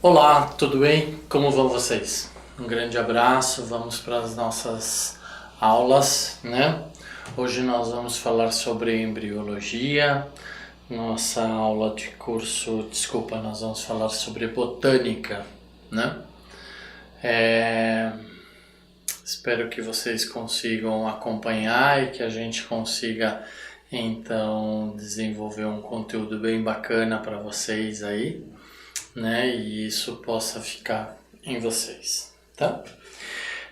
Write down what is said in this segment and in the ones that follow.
Olá, tudo bem? Como vão vocês? Um grande abraço, vamos para as nossas aulas, né? Hoje nós vamos falar sobre embriologia. Nossa aula de curso, nós vamos falar sobre botânica, né? Espero que vocês consigam acompanhar e que a gente consiga então desenvolver um conteúdo bem bacana para vocês aí, né? E isso possa ficar em vocês, tá?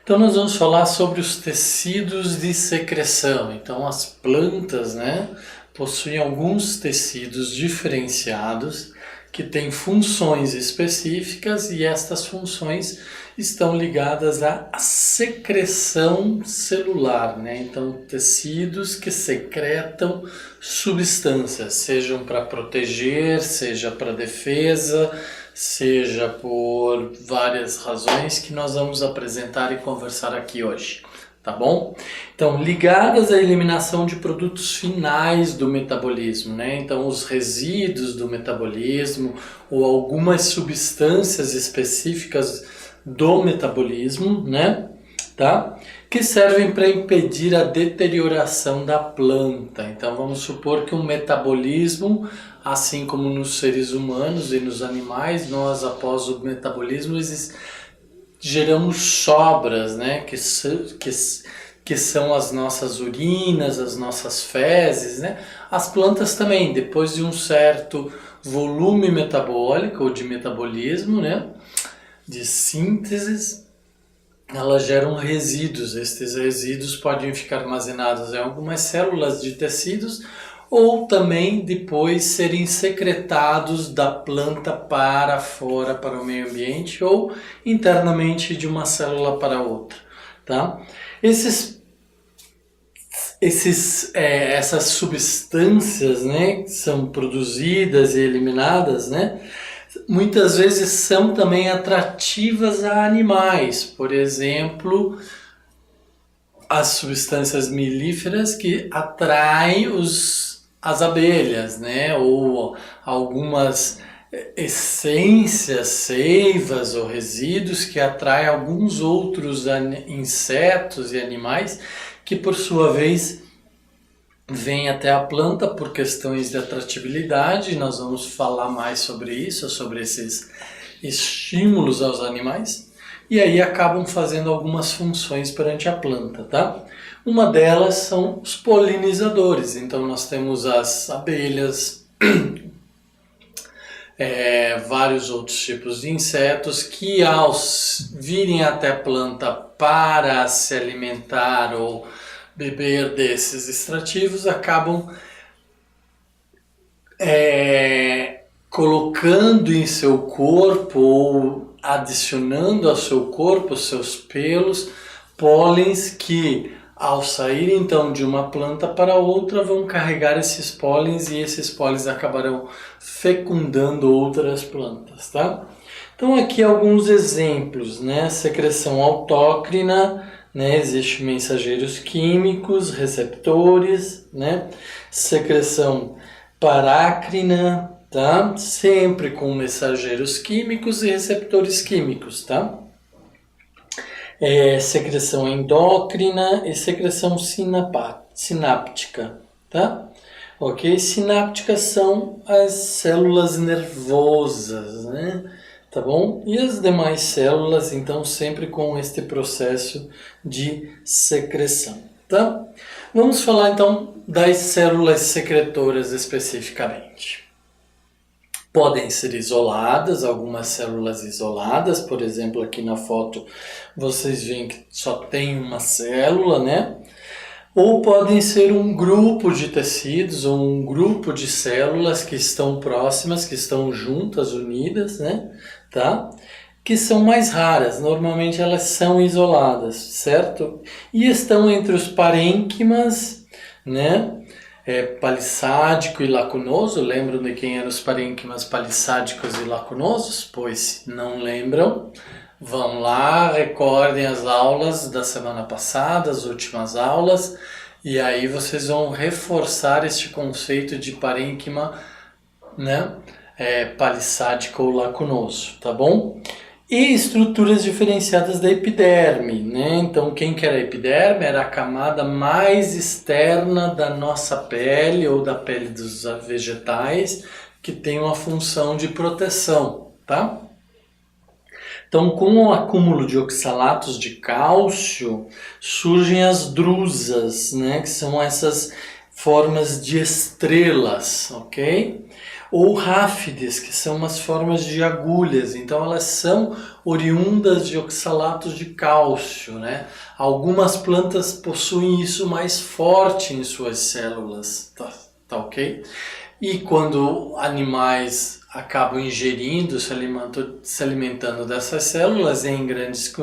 Então nós vamos falar sobre os tecidos de secreção. Então as plantas, né, possuem alguns tecidos diferenciados que têm funções específicas e estas funções estão ligadas à secreção celular, né? Então tecidos que secretam substâncias, sejam para proteger, seja para defesa, seja por várias razões que nós vamos apresentar e conversar aqui hoje, tá bom? Então, ligadas à eliminação de produtos finais do metabolismo, né? Então, os resíduos do metabolismo ou algumas substâncias específicas do metabolismo, né? Tá? Que servem para impedir a deterioração da planta. Então, vamos supor que um metabolismo, assim como nos seres humanos e nos animais, nós após o metabolismo geramos sobras, né? Que são as nossas urinas, as nossas fezes, né? As plantas também, depois de um certo volume metabólico ou de metabolismo, né? De síntese, elas geram resíduos. Estes resíduos podem ficar armazenados em algumas células de tecidos ou também depois serem secretados da planta para fora, para o meio ambiente ou internamente de uma célula para outra, tá? Essas substâncias, né, que são produzidas e eliminadas, né, muitas vezes são também atrativas a animais, por exemplo, as substâncias melíferas que atraem as abelhas, né? Ou algumas essências, seivas ou resíduos que atraem alguns outros insetos e animais que por sua vez vem até a planta por questões de atratividade. Nós vamos falar mais sobre isso, sobre esses estímulos aos animais, e aí acabam fazendo algumas funções perante a planta, tá? Uma delas são os polinizadores. Então nós temos as abelhas, vários outros tipos de insetos que ao virem até a planta para se alimentar ou beber desses extrativos, acabam colocando em seu corpo ou adicionando ao seu corpo, seus pelos, pólens que ao sair então de uma planta para outra vão carregar esses pólens e esses pólens acabarão fecundando outras plantas, tá? Então aqui alguns exemplos, né? Secreção autócrina, né? Existem mensageiros químicos, receptores, né? Secreção parácrina, tá? Sempre com mensageiros químicos e receptores químicos, tá? Secreção endócrina e secreção sináptica, tá? Ok? Sinápticas são as células nervosas, né? Tá bom? E as demais células, então, sempre com este processo de secreção, tá? Vamos falar, então, das células secretoras especificamente. Podem ser isoladas, algumas células isoladas, por exemplo, aqui na foto vocês veem que só tem uma célula, né? Ou podem ser um grupo de tecidos ou um grupo de células que estão próximas, que estão juntas, unidas, né? Tá? Que são mais raras, normalmente elas são isoladas, certo? E estão entre os parênquimas, né? Palissádico e lacunoso. Lembram de quem eram os parênquimas palissádicos e lacunosos? Pois se não lembram, vão lá, recordem as aulas da semana passada, as últimas aulas, e aí vocês vão reforçar este conceito de parênquima, né? palissádica ou lacunoso, tá bom? E estruturas diferenciadas da epiderme, né? Então, quem que era a epiderme? Era a camada mais externa da nossa pele ou da pele dos vegetais, que tem uma função de proteção, tá? Então, com o acúmulo de oxalatos de cálcio, surgem as drusas, né? Que são essas formas de estrelas, ok? Ou ráfides, que são umas formas de agulhas, então elas são oriundas de oxalatos de cálcio, né? Algumas plantas possuem isso mais forte em suas células, tá ok? E quando animais acabam ingerindo, se alimentando dessas células em grandes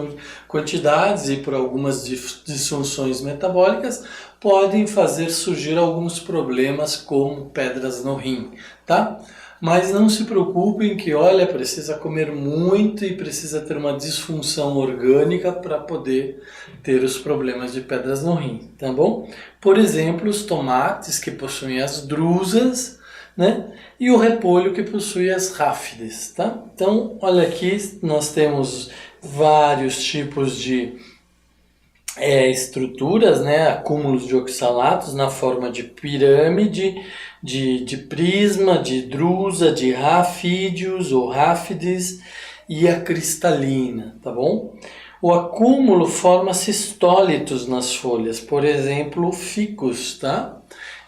quantidades e por algumas disfunções metabólicas, podem fazer surgir alguns problemas como pedras no rim, tá? Mas não se preocupem que, olha, precisa comer muito e precisa ter uma disfunção orgânica para poder ter os problemas de pedras no rim, tá bom? Por exemplo, os tomates que possuem as drusas, né? E o repolho que possui as ráfides, tá? Então, olha aqui, nós temos vários tipos de estruturas, né? Acúmulos de oxalatos na forma de pirâmide, de prisma, de drusa, de rafídeos ou ráfides e a cristalina, tá bom? O acúmulo forma cistólitos nas folhas, por exemplo, ficus, tá?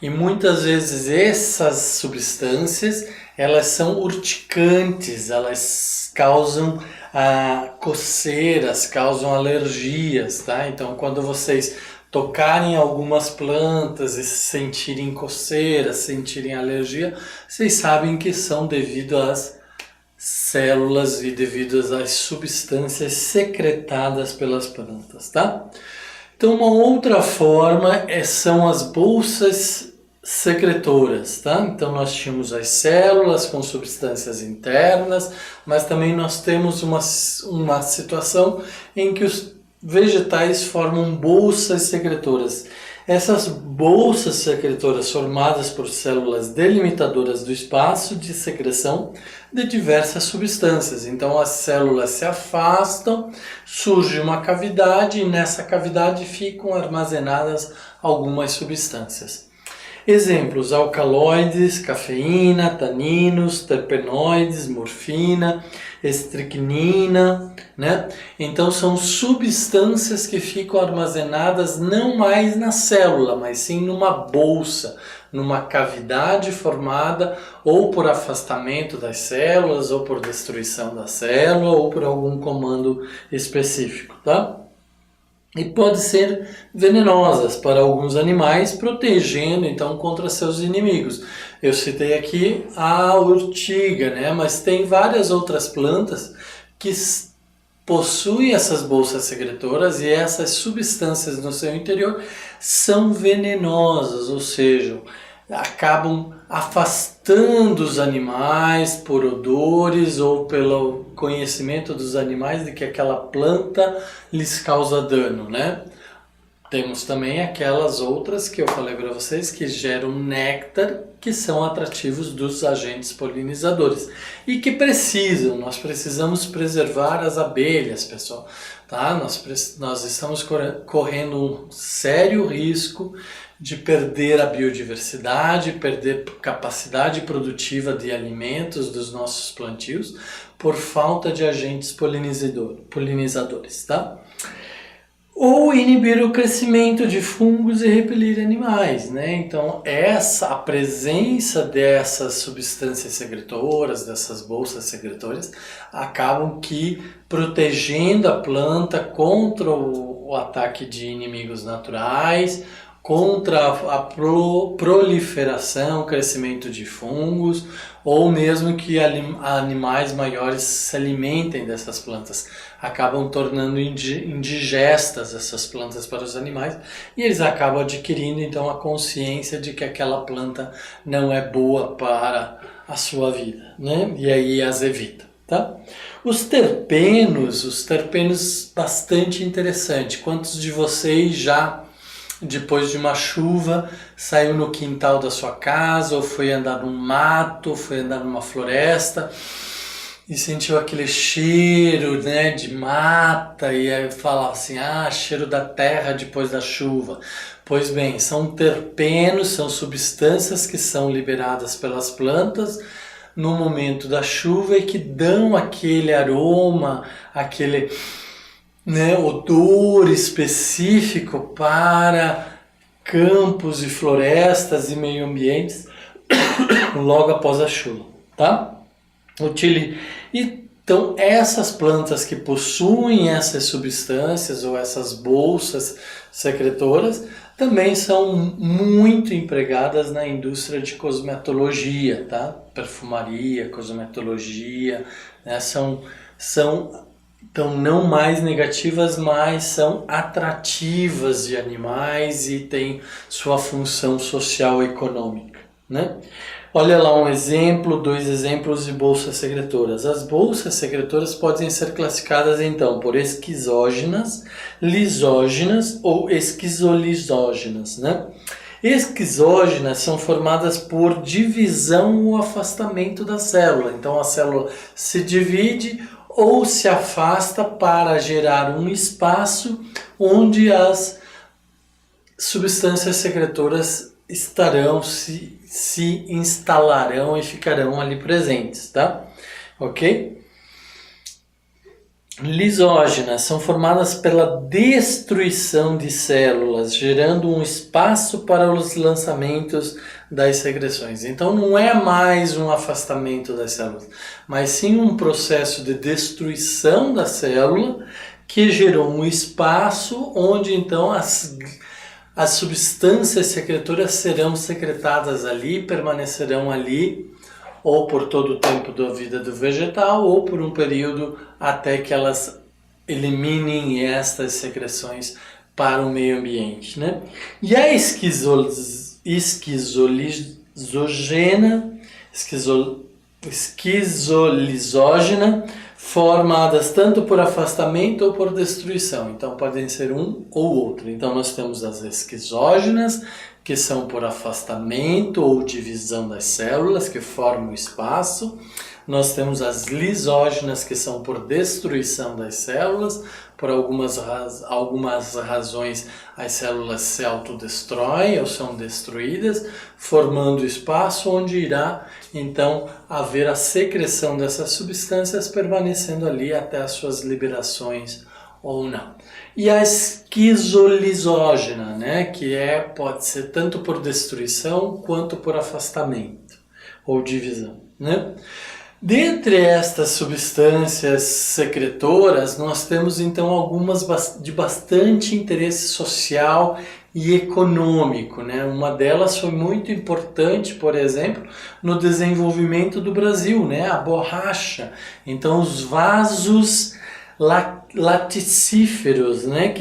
E muitas vezes essas substâncias, elas são urticantes, elas causam coceiras, causam alergias, tá? Então, quando vocês tocarem algumas plantas e sentirem coceiras, sentirem alergia, vocês sabem que são devido às células e devido às substâncias secretadas pelas plantas, tá? Então, uma outra forma são as bolsas secretoras, tá? Então, nós tínhamos as células com substâncias internas, mas também nós temos uma situação em que os vegetais formam bolsas secretoras. Essas bolsas secretoras formadas por células delimitadoras do espaço de secreção de diversas substâncias. Então as células se afastam, surge uma cavidade e nessa cavidade ficam armazenadas algumas substâncias. Exemplos: alcaloides, cafeína, taninos, terpenoides, morfina, estricnina, né? Então são substâncias que ficam armazenadas não mais na célula, mas sim numa bolsa, numa cavidade formada ou por afastamento das células, ou por destruição da célula, ou por algum comando específico, tá? E pode ser venenosas para alguns animais, protegendo então contra seus inimigos. Eu citei aqui a urtiga, né? Mas tem várias outras plantas que possuem essas bolsas secretoras e essas substâncias no seu interior são venenosas, ou seja, acabam afastando os animais por odores ou pelo conhecimento dos animais de que aquela planta lhes causa dano, né? Temos também aquelas outras que eu falei para vocês que geram néctar, que são atrativos dos agentes polinizadores e que nós precisamos preservar as abelhas, pessoal, tá? Nós estamos correndo um sério risco de perder a biodiversidade, perder capacidade produtiva de alimentos dos nossos plantios por falta de agentes polinizadores, tá? Ou inibir o crescimento de fungos e repelir animais, né? Então, a presença dessas substâncias secretoras, dessas bolsas secretoras, acabam que protegendo a planta contra o ataque de inimigos naturais, contra a proliferação, crescimento de fungos, ou mesmo que animais maiores se alimentem dessas plantas. Acabam tornando indigestas essas plantas para os animais e eles acabam adquirindo então a consciência de que aquela planta não é boa para a sua vida, né? E aí as evita, tá? Os terpenos bastante interessante. Quantos de vocês já depois de uma chuva, saiu no quintal da sua casa, ou foi andar num mato, ou foi andar numa floresta e sentiu aquele cheiro, né, de mata, e aí fala assim, cheiro da terra depois da chuva. Pois bem, são terpenos, são substâncias que são liberadas pelas plantas no momento da chuva e que dão aquele aroma, aquele, né, odor específico para campos e florestas e meio ambientes logo após a chuva, tá? Então, essas plantas que possuem essas substâncias ou essas bolsas secretoras também são muito empregadas na indústria de cosmetologia, tá? Perfumaria, cosmetologia, né? Então, não mais negativas, mas são atrativas de animais e têm sua função social e econômica, né? Olha lá um exemplo, 2 exemplos de bolsas secretoras. As bolsas secretoras podem ser classificadas então por esquizógenas, lisógenas ou esquizolisógenas, né? Esquizógenas são formadas por divisão ou afastamento da célula. Então a célula se divide ou se afasta para gerar um espaço onde as substâncias secretoras se instalarão e ficarão ali presentes, tá? Ok? Lisógenas são formadas pela destruição de células, gerando um espaço para os lançamentos das secreções. Então não é mais um afastamento das células, mas sim um processo de destruição da célula que gerou um espaço onde então as substâncias secretoras serão secretadas ali, permanecerão ali, ou por todo o tempo da vida do vegetal, ou por um período até que elas eliminem estas secreções para o meio ambiente, né? E a esquizolisógena, formadas tanto por afastamento ou por destruição. Então podem ser um ou outro. Então nós temos as esquizógenas, que são por afastamento ou divisão das células, que formam espaço. Nós temos as lisógenas, que são por destruição das células. Por algumas razões as células se autodestroem ou são destruídas, formando espaço onde irá então haver a secreção dessas substâncias, permanecendo ali até as suas liberações ou não. E a esquizolisógena, né, que pode ser tanto por destruição quanto por afastamento ou divisão, né? Dentre estas substâncias secretoras, nós temos então algumas de bastante interesse social e econômico, né? Uma delas foi muito importante, por exemplo, no desenvolvimento do Brasil, né? A borracha. Então, os vasos laticíferos, né?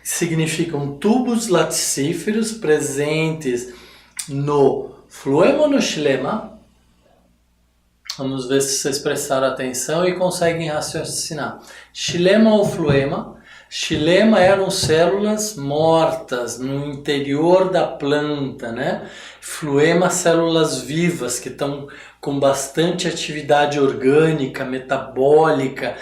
Significam tubos laticíferos presentes no fluema ou no xilema. Vamos ver se vocês prestaram atenção e conseguem raciocinar. Xilema ou fluema? Xilema eram células mortas no interior da planta, né? Fluema, células vivas que estão com bastante atividade orgânica, metabólica,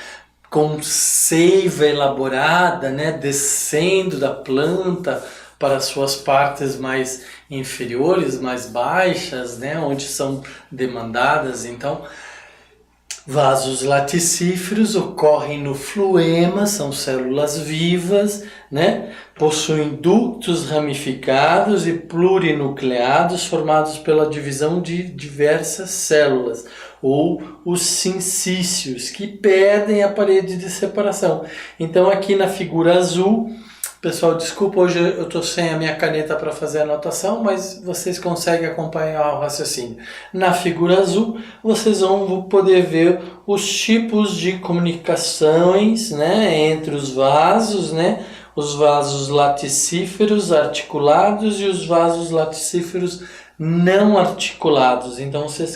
com seiva elaborada, né? Descendo da planta para suas partes mais inferiores, mais baixas, né, onde são demandadas. Então, vasos laticíferos ocorrem no fluema, são células vivas, né, possuem ductos ramificados e plurinucleados formados pela divisão de diversas células, ou os sincícios, que perdem a parede de separação. Então, aqui na figura azul, pessoal, desculpa, hoje eu estou sem a minha caneta para fazer a anotação, mas vocês conseguem acompanhar o raciocínio. Na figura azul, vocês vão poder ver os tipos de comunicações, né, entre os vasos, né, os vasos laticíferos articulados e os vasos laticíferos não articulados. Então, vocês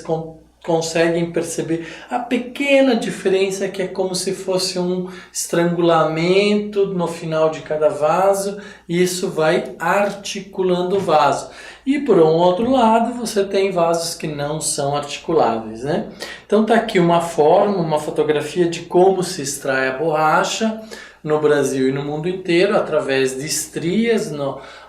conseguem perceber a pequena diferença que é como se fosse um estrangulamento no final de cada vaso, e isso vai articulando o vaso. E por um outro lado, você tem vasos que não são articuláveis, né? Então tá aqui uma forma, uma fotografia de como se extrai a borracha no Brasil e no mundo inteiro, através de estrias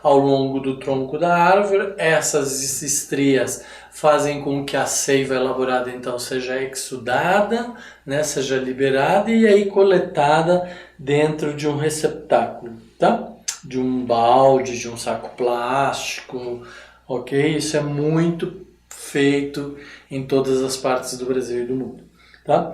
ao longo do tronco da árvore. Essas estrias fazem com que a seiva elaborada então seja exudada, né, seja liberada e aí coletada dentro de um receptáculo, tá? De um balde, de um saco plástico, ok? Isso é muito feito em todas as partes do Brasil e do mundo, tá?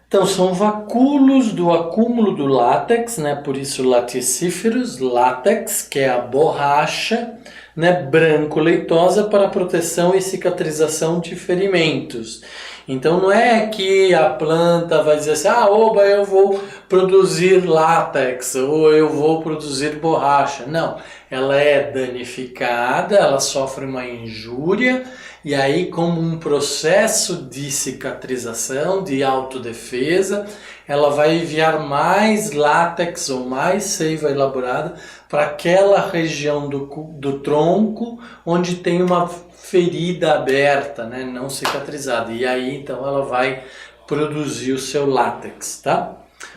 Então são vacúolos do acúmulo do látex, né? Por isso laticíferos, látex, que é a borracha, né? Branco-leitosa para proteção e cicatrização de ferimentos. Então não é que a planta vai dizer assim, oba, eu vou produzir látex ou eu vou produzir borracha. Não, ela é danificada, ela sofre uma injúria e aí, como um processo de cicatrização, de autodefesa, ela vai enviar mais látex ou mais seiva elaborada para aquela região do tronco onde tem uma ferida aberta, né, não cicatrizada. E aí, então, ela vai produzir o seu látex, tá?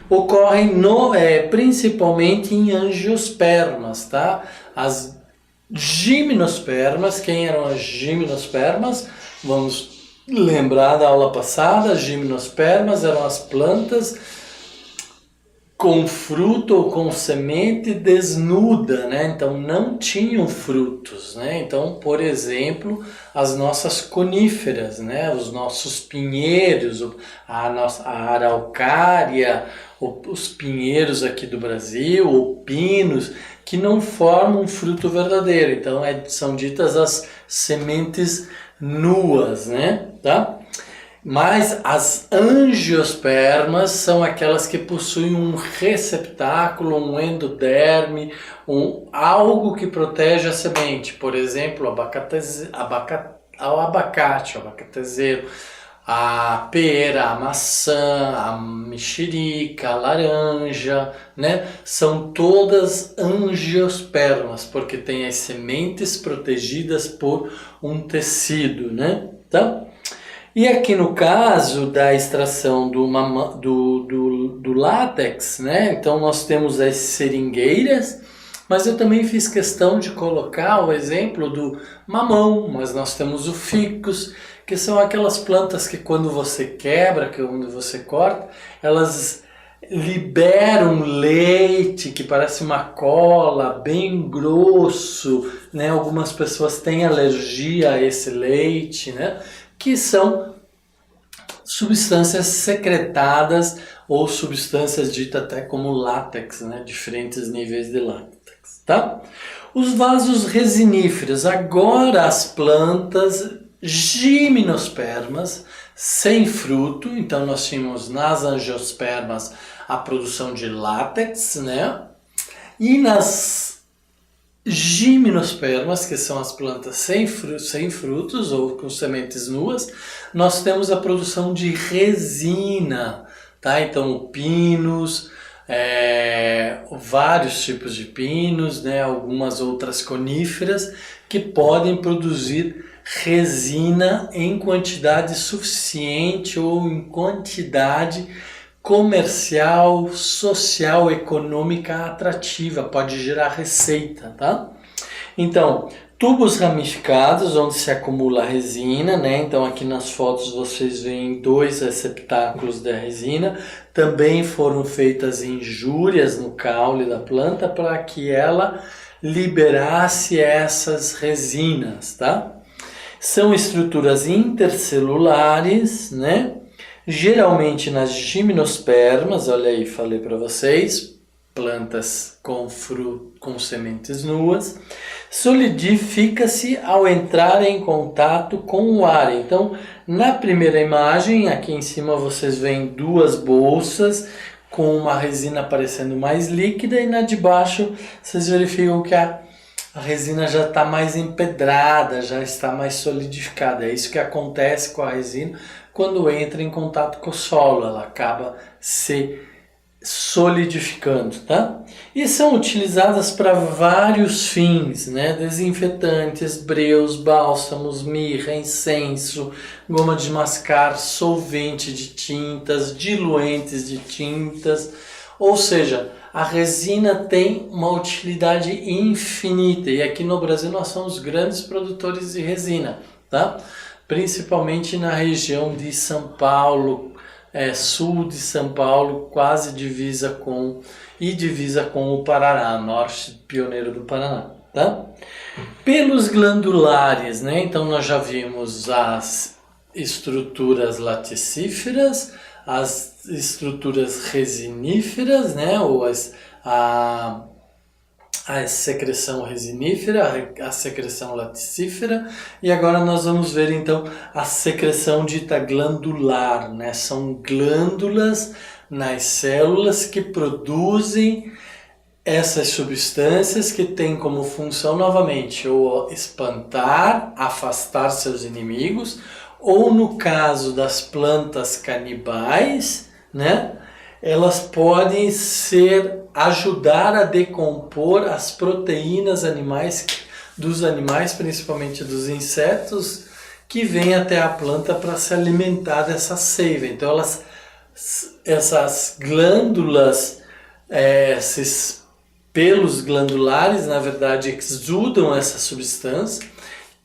Ocorrem principalmente em angiospermas, tá? As gimnospermas. Quem eram as gimnospermas? Vamos lembrar da aula passada. As gimnospermas eram as plantas com fruto ou com semente desnuda, né? Então não tinham frutos, né? Então, por exemplo, as nossas coníferas, né? Os nossos pinheiros, a araucária, os pinheiros aqui do Brasil, ou pinos, que não formam fruto verdadeiro. Então são ditas as sementes nuas, né? Tá? Mas as angiospermas são aquelas que possuem um receptáculo, um endoderme, algo que protege a semente. Por exemplo, o abacate, o abacatezeiro, a pera, a maçã, a mexerica, a laranja, né? São todas angiospermas, porque tem as sementes protegidas por um tecido, né? Tá? E aqui no caso da extração do látex, né? Então nós temos as seringueiras, mas eu também fiz questão de colocar o exemplo do mamão, mas nós temos o ficus, que são aquelas plantas que quando você quebra, que quando você corta, elas liberam leite que parece uma cola, bem grosso, né? Algumas pessoas têm alergia a esse leite, né? Que são substâncias secretadas ou substâncias ditas até como látex, né? Diferentes níveis de látex, tá? Os vasos resiníferos, agora as plantas gimnospermas sem fruto. Então nós tínhamos nas angiospermas a produção de látex, né? E nas gimnospermas, que são as plantas sem frutos ou com sementes nuas, nós temos a produção de resina, tá? Então pinos, vários tipos de pinos, né? Algumas outras coníferas que podem produzir resina em quantidade suficiente ou em quantidade comercial, social, econômica atrativa, pode gerar receita, tá? Então, tubos ramificados onde se acumula a resina, né? Então aqui nas fotos vocês veem 2 receptáculos da resina. Também foram feitas injúrias no caule da planta para que ela liberasse essas resinas, tá? São estruturas intercelulares, né? Geralmente nas gimnospermas, olha aí, falei para vocês, plantas com sementes nuas, solidifica-se ao entrar em contato com o ar. Então, na primeira imagem, aqui em cima vocês veem 2 bolsas com uma resina parecendo mais líquida, e na de baixo vocês verificam que a resina já está mais empedrada, já está mais solidificada. É isso que acontece com a resina quando entra em contato com o solo, ela acaba se solidificando, tá? E são utilizadas para vários fins, né? Desinfetantes, breus, bálsamos, mirra, incenso, goma de mascar, solvente de tintas, diluentes de tintas, ou seja, a resina tem uma utilidade infinita e aqui no Brasil nós somos grandes produtores de resina, tá? Principalmente na região de São Paulo, sul de São Paulo, quase divisa com o Paraná, norte pioneiro do Paraná, tá? Pelos glandulares, né? Então nós já vimos as estruturas laticíferas, as estruturas resiníferas, né? Ou a secreção resinífera, a secreção laticífera, e agora nós vamos ver então a secreção dita glandular, né? São glândulas nas células que produzem essas substâncias que têm como função novamente ou espantar, afastar seus inimigos, ou no caso das plantas canibais, né? Elas podem ajudar a decompor as proteínas dos animais, principalmente dos insetos, que vêm até a planta para se alimentar dessa seiva. Então essas glândulas, esses pelos glandulares, na verdade, exudam essa substância,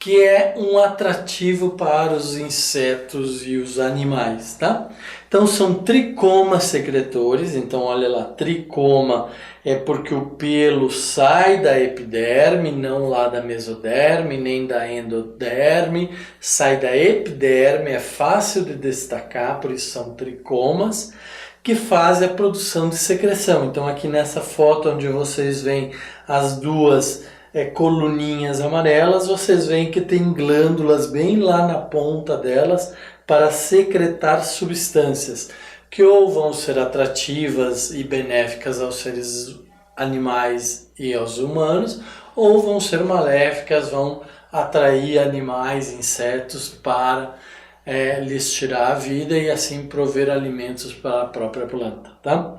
que é um atrativo para os insetos e os animais, tá? Então são tricomas secretores, então olha lá, tricoma é porque o pelo sai da epiderme, não lá da mesoderme, nem da endoderme, sai da epiderme, é fácil de destacar, por isso são tricomas, que fazem a produção de secreção. Então aqui nessa foto onde vocês veem as duas coluninhas amarelas, vocês veem que tem glândulas bem lá na ponta delas para secretar substâncias que ou vão ser atrativas e benéficas aos seres animais e aos humanos, ou vão ser maléficas, vão atrair animais, insetos para lhes tirar a vida e assim prover alimentos para a própria planta, tá?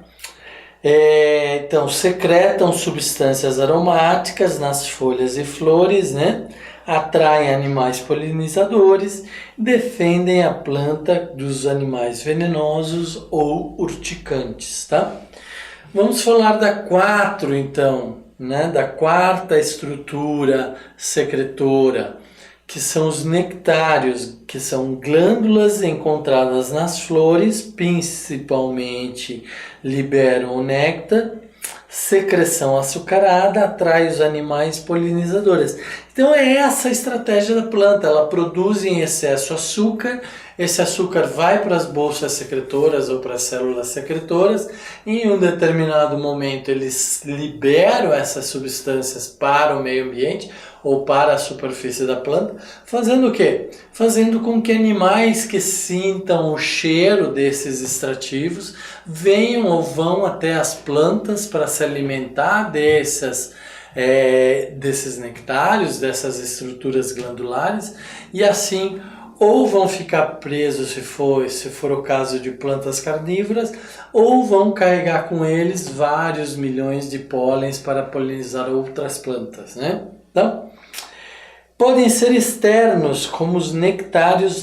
Então, secretam substâncias aromáticas nas folhas e flores, né? Atraem animais polinizadores, defendem a planta dos animais venenosos ou urticantes, tá? Vamos falar da 4, então, né? Da quarta estrutura secretora, que são os nectários, que são glândulas encontradas nas flores, principalmente liberam o néctar, secreção açucarada, atrai os animais polinizadores. Então é essa a estratégia da planta, ela produz em excesso açúcar, esse açúcar vai para as bolsas secretoras ou para as células secretoras, e em um determinado momento eles liberam essas substâncias para o meio ambiente ou para a superfície da planta, fazendo o quê? Fazendo com que animais que sintam o cheiro desses extrativos venham ou vão até as plantas para se alimentar desses nectários, dessas estruturas glandulares, e assim ou vão ficar presos se for o caso de plantas carnívoras, ou vão carregar com eles vários milhões de pólens para polinizar outras plantas, né? Então, podem ser externos, como os nectários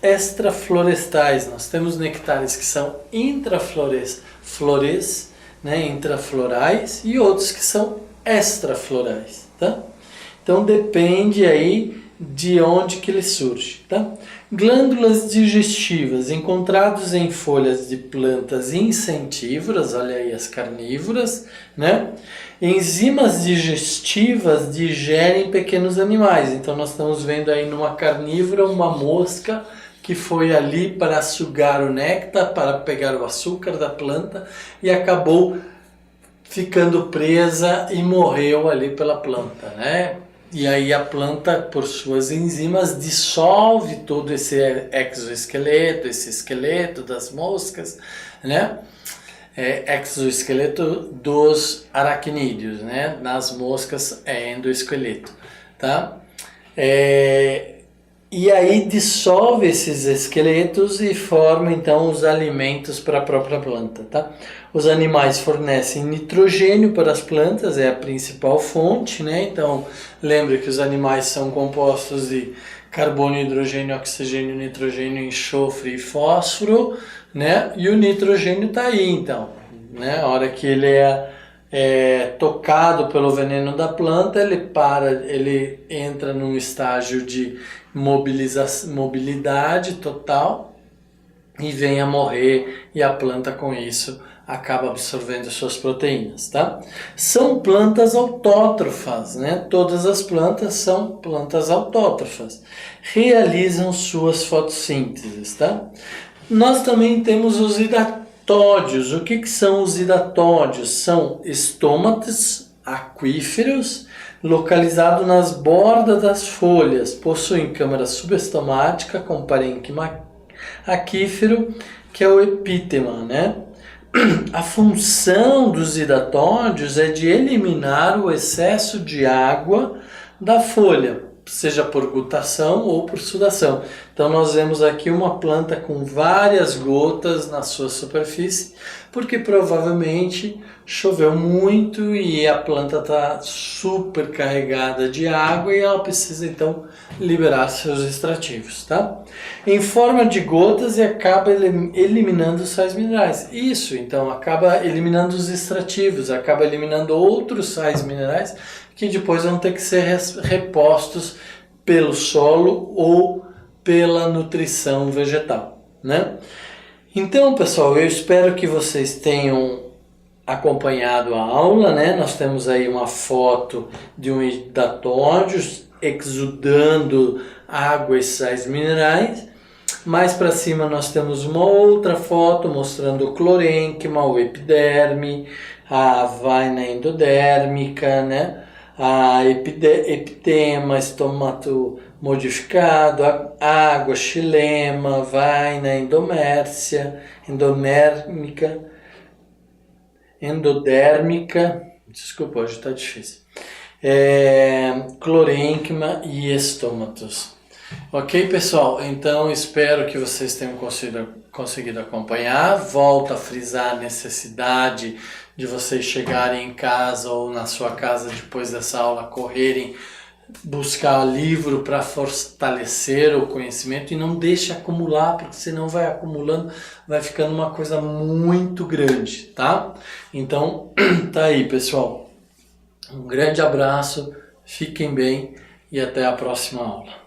extraflorestais. Nós temos nectários que são intraflorais, né, intraflorais, e outros que são extraflorais, tá? Então depende aí de onde que ele surge, tá? Glândulas digestivas, encontrados em folhas de plantas incentívoras, olha aí as carnívoras, né? Enzimas digestivas digerem pequenos animais. Então nós estamos vendo aí numa carnívora uma mosca que foi ali para sugar o néctar, para pegar o açúcar da planta e acabou ficando presa e morreu ali pela planta, né? E aí a planta, por suas enzimas, dissolve todo esse exoesqueleto, esse esqueleto das moscas, né? Exoesqueleto dos aracnídeos, né? Nas moscas é endoesqueleto, tá? E aí dissolve esses esqueletos e forma então os alimentos para a própria planta, tá? Os animais fornecem nitrogênio para as plantas, é a principal fonte, né? Então, lembre que os animais são compostos de carbono, hidrogênio, oxigênio, nitrogênio, enxofre e fósforo, né? E o nitrogênio está aí, então, né? A hora que ele é tocado pelo veneno da planta, ele entra num estágio de mobilidade total e vem a morrer, e a planta com isso acaba absorvendo suas proteínas, tá? São plantas autótrofas, né? Todas as plantas são plantas autótrofas, realizam suas fotossínteses, tá? Nós também temos os hidatódios. O que são os hidatódios? São estômatos aquíferos localizados nas bordas das folhas, possuem câmara subestomática com parênquima aquífero, que é o epítema, né? A função dos hidatódios é de eliminar o excesso de água da folha, seja por gutação ou por sudação. Então nós vemos aqui uma planta com várias gotas na sua superfície, porque provavelmente choveu muito e a planta está super carregada de água e ela precisa então liberar seus extrativos, tá? Em forma de gotas e acaba eliminando os sais minerais. Isso, então, acaba eliminando os extrativos, acaba eliminando outros sais minerais que depois vão ter que ser repostos pelo solo ou pela nutrição vegetal, né? Então, pessoal, eu espero que vocês tenham acompanhado a aula, né? Nós temos aí uma foto de um hidatódio exudando água e sais minerais. Mais para cima nós temos uma outra foto mostrando o clorênquima, o epiderme, a vaina endodérmica, né? A epitema, estomato modificado, a água, xilema, vaina endodérmica, desculpa, hoje está difícil, clorênquima e estômatos. Ok, pessoal? Então espero que vocês tenham conseguido acompanhar. Volto a frisar a necessidade de vocês chegarem em casa ou na sua casa depois dessa aula, correrem, buscar livro para fortalecer o conhecimento e não deixe acumular, porque senão vai acumulando, vai ficando uma coisa muito grande, tá? Então, tá aí, pessoal. Um grande abraço, fiquem bem e até a próxima aula.